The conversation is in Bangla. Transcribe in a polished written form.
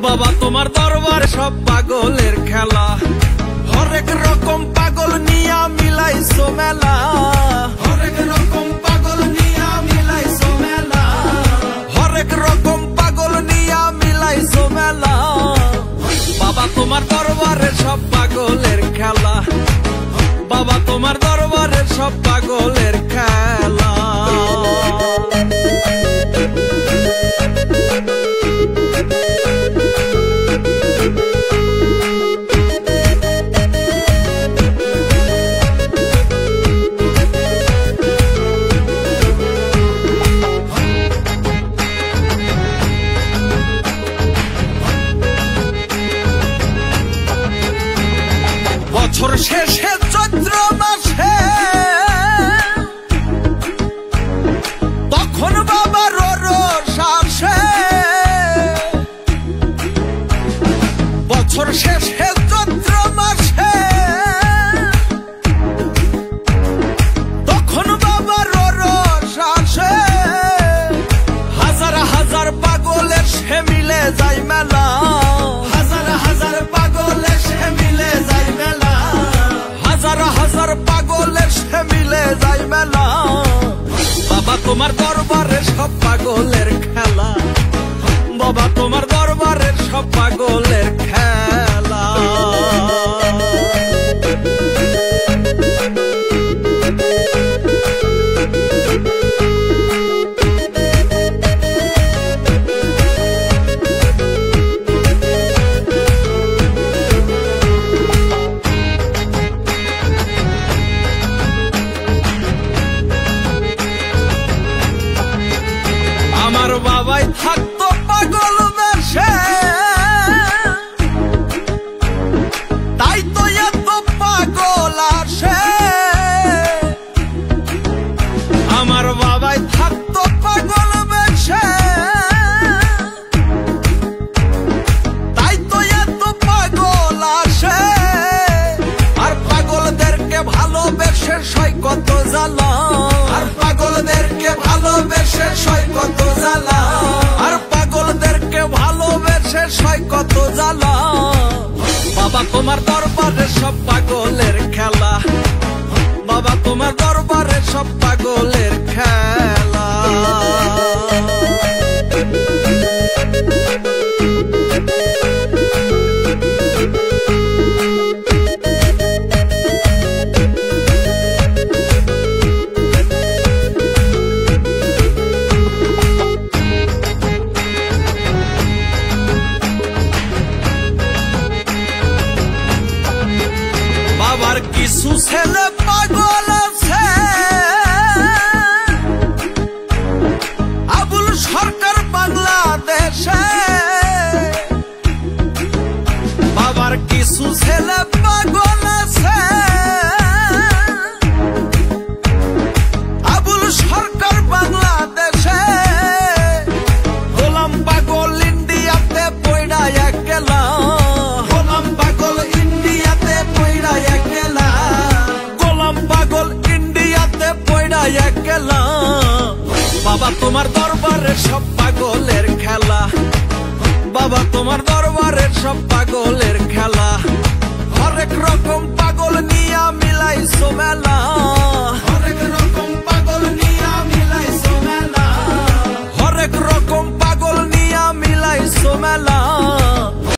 বাবা তোমার দরবার সব পাগলের খেলা, হরেক রকম পাগল নিয়া মিলাইছো মেলা, হরেক রকম পাগল নিয়া মিলাইছো মেলা, হরেক রকম পাগল নিয়া মিলাইছো মেলা। বাবা তোমার দরবারে সব পাগলের খেলা, বাবা তোমার দরবারে সব পাগলের খেলা। বছর শেষে চৈত্র মাসে তখন বাবার রোষ আসে, বছর শেষে চৈত্র মাসে তখন বাবার রোষ আসে, হাজার হাজার পাগলের সে মিলে যায় মেলা, হাজার হাজার পাগলের সে মিলে যায় মেলা, হাজার হাজার পাগলের সে মিলে যায় মেলা। বাবা তোমার দরবারে সব পাগলের খেলা, বাবা তোমার দরবারে সব পাগলের খেলা। আমার বাবাই থাকতো পাগল বেশে, তাই তো এত পাগল আসে, আমার বাবাই থাকতো পাগল বেশে, তাই তো এত পাগল আসে, আর পাগলদেরকে ভালোবেসে সই কত জ্বালা, আর পাগলদেরকে ভালোবেসে সই কত জ্বালা, আর পাগলদেরকে ভালোবেসে সই কত জ্বালা। বাবা তোমার দরবারে সব পাগলের খেলা, বাবা তোমার দরবারে সব পাগলের খেলা। বাবার কিছু ছেলে পাগল আছে, আবুল সরকার বাংলাদেশে, বাবার কিছু ছেলে পাগল আছে, আবুল সরকার বাংলাদেশে, গোলাম পাগল ইন্ডিয়াতে পয়ডা একলা, গোলাম পাগল ইন্ডিয়াতে পয়ডা একলা, গোলাম পাগল ইন্ডিয়াতে পয়ডা একলা। বাবা তোমার দরবারে সব পাগলের খেলা, বাবা তোমার দরবারে সব পাগলের খেলা, হরেক রকম পাগল নিয়া মিলাইছো মেলা, হরেক রকম পাগল নিয়া মিলাইছো মেলা, হরেক রকম পাগল নিয়া মিলাইছো মেলা।